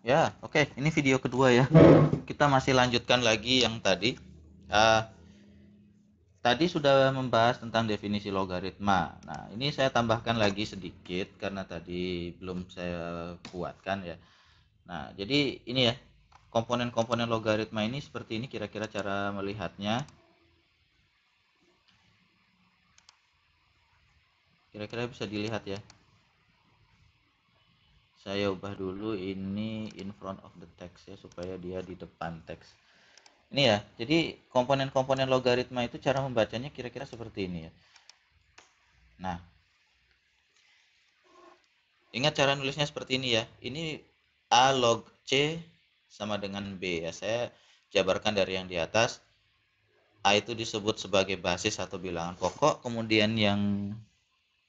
Ya, oke. Ini video kedua ya. Kita masih lanjutkan lagi yang tadi. Ah, Tadi sudah membahas tentang definisi logaritma. Nah, ini saya tambahkan lagi sedikit karena tadi belum saya buatkan ya. Nah, jadi ini ya, komponen-komponen logaritma ini seperti ini kira-kira cara melihatnya. Kira-kira bisa dilihat ya. Saya ubah dulu ini in front of the text ya supaya dia di depan teks. Ini ya. Jadi komponen-komponen logaritma itu cara membacanya kira-kira seperti ini ya. Nah, ingat cara nulisnya seperti ini ya. Ini A log C sama dengan B ya. Saya jabarkan dari yang di atas. A itu disebut sebagai basis atau bilangan pokok. Kemudian yang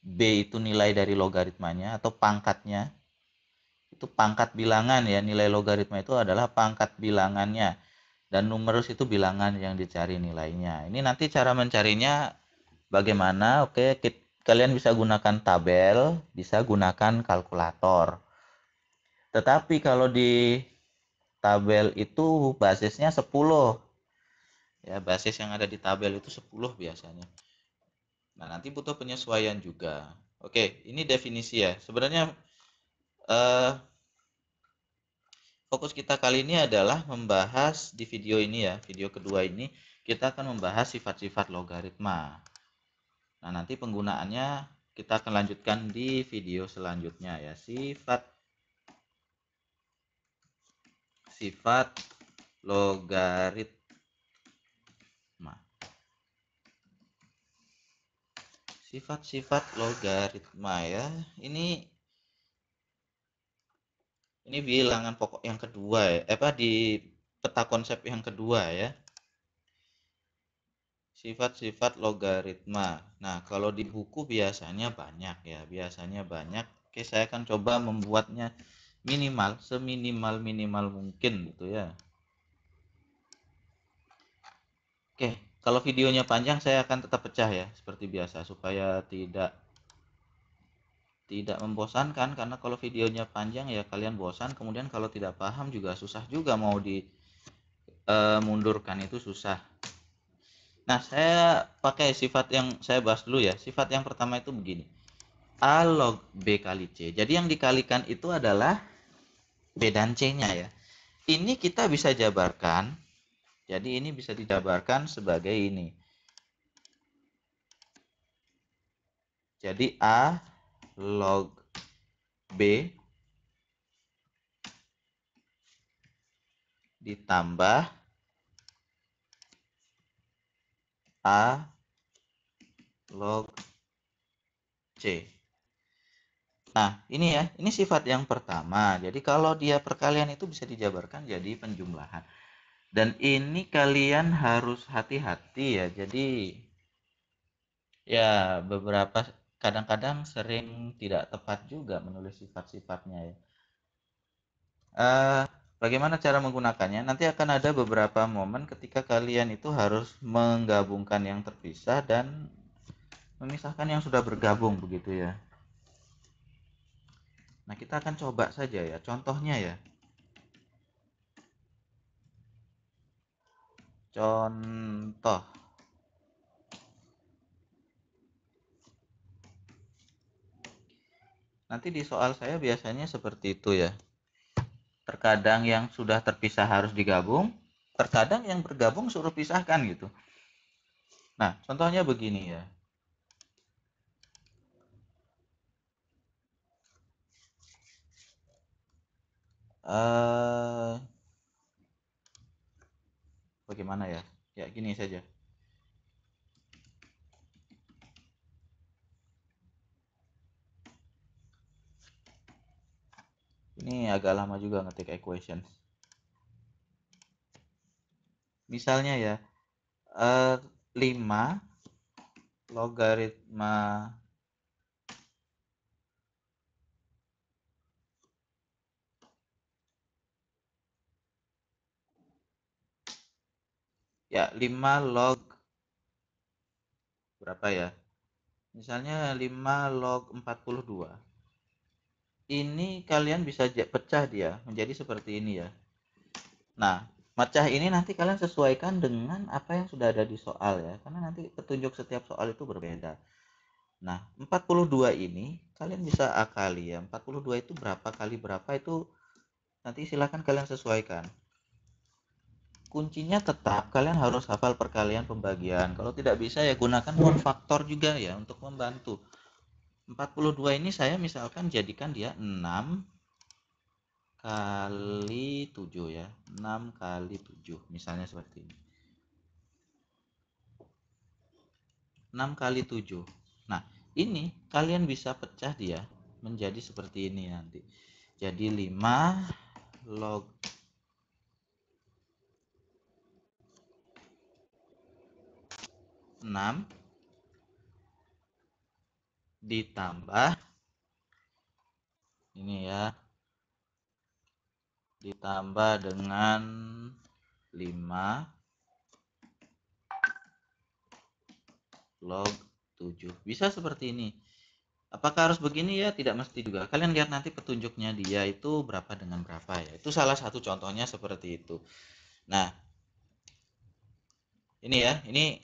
B itu nilai dari logaritmanya atau pangkatnya. Itu pangkat bilangan ya. Nilai logaritma itu adalah pangkat bilangannya. Dan numerus itu bilangan yang dicari nilainya. Ini nanti cara mencarinya bagaimana? Oke, kalian bisa gunakan tabel, bisa gunakan kalkulator. Tetapi kalau di tabel itu basisnya 10. Ya, basis yang ada di tabel itu 10 biasanya. Nah, nanti butuh penyesuaian juga. Oke, ini definisi ya. Sebenarnya eh, fokus kita kali ini adalah membahas di video ini ya, video kedua ini kita akan membahas sifat-sifat logaritma. Nah, nanti penggunaannya kita akan lanjutkan di video selanjutnya ya. Sifat logaritma. Sifat-sifat logaritma ya. Ini bilangan pokok yang kedua ya. Di peta konsep yang kedua ya. Sifat-sifat logaritma. Nah, kalau di buku biasanya banyak ya. Biasanya banyak. Oke, saya akan coba membuatnya minimal, seminimal-minimal mungkin gitu ya. Oke, kalau videonya panjang saya akan tetap pecah ya, seperti biasa supaya tidak membosankan, karena kalau videonya panjang ya kalian bosan, kemudian kalau tidak paham juga susah juga mau mundurkan itu susah. Nah, saya pakai sifat yang saya bahas dulu ya. Sifat yang pertama itu begini. A log B kali C. Jadi yang dikalikan itu adalah B dan C-nya ya. Ini kita bisa jabarkan. Jadi ini bisa dijabarkan sebagai ini. Jadi A log B ditambah A log C. Nah, ini ya, ini sifat yang pertama. Jadi kalau dia perkalian itu bisa dijabarkan jadi penjumlahan. Dan ini kalian harus hati-hati ya. Jadi ya beberapa kadang-kadang sering tidak tepat juga menulis sifat-sifatnya ya. Bagaimana cara menggunakannya? Nanti akan ada beberapa momen ketika kalian itu harus menggabungkan yang terpisah dan memisahkan yang sudah bergabung begitu ya. Nah, kita akan coba saja ya, contohnya ya. Contoh. Nanti di soal saya biasanya seperti itu ya. Terkadang yang sudah terpisah harus digabung, terkadang yang bergabung suruh pisahkan gitu. Nah, contohnya begini ya. Eh, Bagaimana ya? Ya gini saja. Ini agak lama juga ngetik equation. Misalnya ya, 5 logaritma ya 5 log berapa ya? Misalnya 5 log 42. ini kalian bisa pecah dia menjadi seperti ini ya. Nah, pecah ini nanti kalian sesuaikan dengan apa yang sudah ada di soal ya, karena nanti petunjuk setiap soal itu berbeda. Nah, 42 ini kalian bisa akali ya. 42 itu berapa kali berapa itu nanti silahkan kalian sesuaikan. Kuncinya tetap kalian harus hafal perkalian pembagian. Kalau tidak bisa ya gunakan one faktor juga ya untuk membantu. 42 ini saya misalkan jadikan dia 6 kali 7 ya. 6 kali 7 misalnya seperti ini. 6 kali 7. Nah, ini kalian bisa pecah dia menjadi seperti ini nanti. Jadi 5 log 6 ditambah ini ya, ditambah dengan 5 log 7. Bisa seperti ini. Apakah harus begini ya? Tidak mesti juga. Kalian lihat nanti petunjuknya dia itu berapa dengan berapa ya. Itu salah satu contohnya seperti itu. Nah, ini ya, ini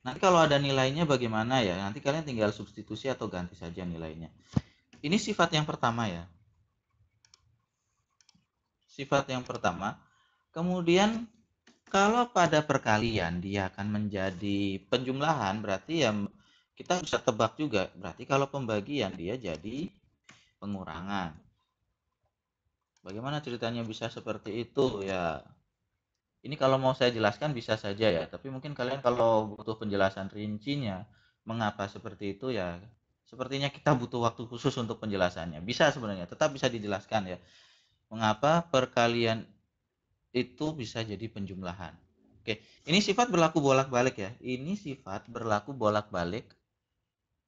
nanti kalau ada nilainya bagaimana ya? Nanti kalian tinggal substitusi atau ganti saja nilainya. Ini sifat yang pertama ya. Sifat yang pertama. Kemudian kalau pada perkalian dia akan menjadi penjumlahan, berarti ya kita bisa tebak juga. Berarti kalau pembagian dia jadi pengurangan. Bagaimana ceritanya bisa seperti itu ya? Ini kalau mau saya jelaskan bisa saja ya, tapi mungkin kalian kalau butuh penjelasan rincinya mengapa seperti itu ya, sepertinya kita butuh waktu khusus untuk penjelasannya. Bisa sebenarnya, tetap bisa dijelaskan ya. Mengapa perkalian itu bisa jadi penjumlahan. Oke, ini sifat berlaku bolak-balik ya. Ini sifat berlaku bolak-balik.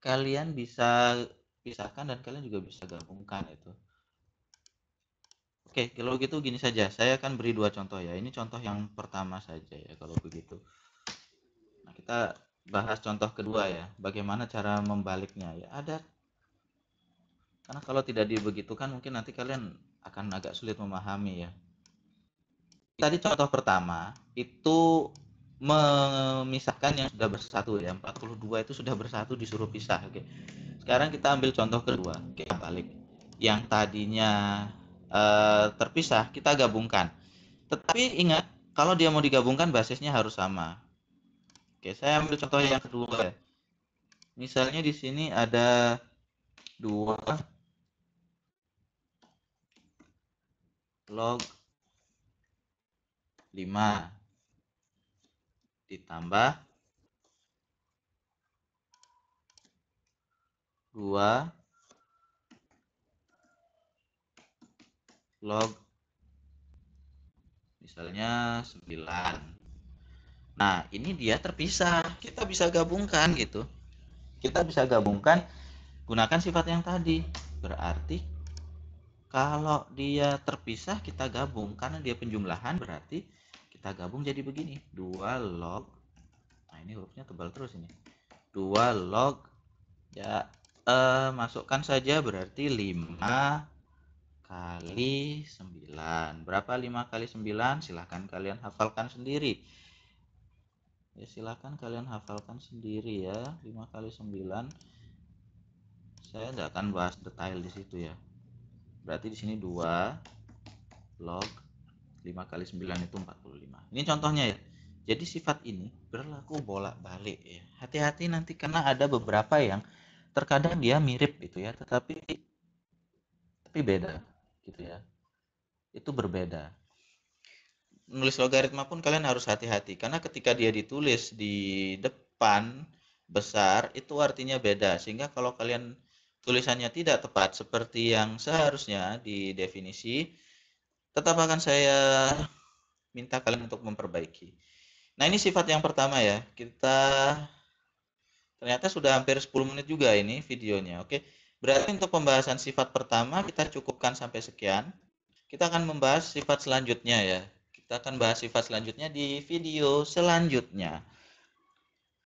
Kalian bisa pisahkan dan kalian juga bisa gabungkan itu. Oke, kalau gitu gini saja. Saya akan beri dua contoh ya. Ini contoh yang pertama saja ya kalau begitu. Nah, kita bahas contoh kedua ya. Bagaimana cara membaliknya ya. Ada karena kalau tidak dibegitukan mungkin nanti kalian akan agak sulit memahami ya. Tadi contoh pertama itu memisahkan yang sudah bersatu ya. 42 itu sudah bersatu disuruh pisah. Oke. Sekarang kita ambil contoh kedua. Oke, balik. Yang tadinya terpisah kita gabungkan. Tetapi ingat, kalau dia mau digabungkan basisnya harus sama. Oke, saya ambil contoh yang kedua. Misalnya di sini ada 2 log 5 ditambah 2 log misalnya 9. Nah, ini dia terpisah. Kita bisa gabungkan gitu. Kita bisa gabungkan gunakan sifat yang tadi. Berarti kalau dia terpisah kita gabung karena dia penjumlahan berarti kita gabung jadi begini. 2 log. Nah, ini hurufnya tebal terus ini. 2 log ya masukkan saja berarti 5 kali 9. Berapa 5 kali 9? Silahkan kalian hafalkan sendiri. Ya, silahkan kalian hafalkan sendiri ya. 5 kali 9. Saya tidak akan bahas detail di situ ya. Berarti di sini 2 log 5 kali 9 itu 45. Ini contohnya ya. Jadi sifat ini berlaku bolak-balik ya. Hati-hati nanti karena ada beberapa yang terkadang dia mirip gitu ya, tetapi beda gitu ya. Itu berbeda. Nulis logaritma pun kalian harus hati-hati karena ketika dia ditulis di depan besar itu artinya beda. Sehingga kalau kalian tulisannya tidak tepat seperti yang seharusnya di definisi, tetap akan saya minta kalian untuk memperbaiki. Nah, ini sifat yang pertama ya. Kita ternyata sudah hampir 10 menit juga ini videonya. Oke. Berarti untuk pembahasan sifat pertama kita cukupkan sampai sekian. Kita akan membahas sifat selanjutnya ya. Kita akan bahas sifat selanjutnya di video selanjutnya.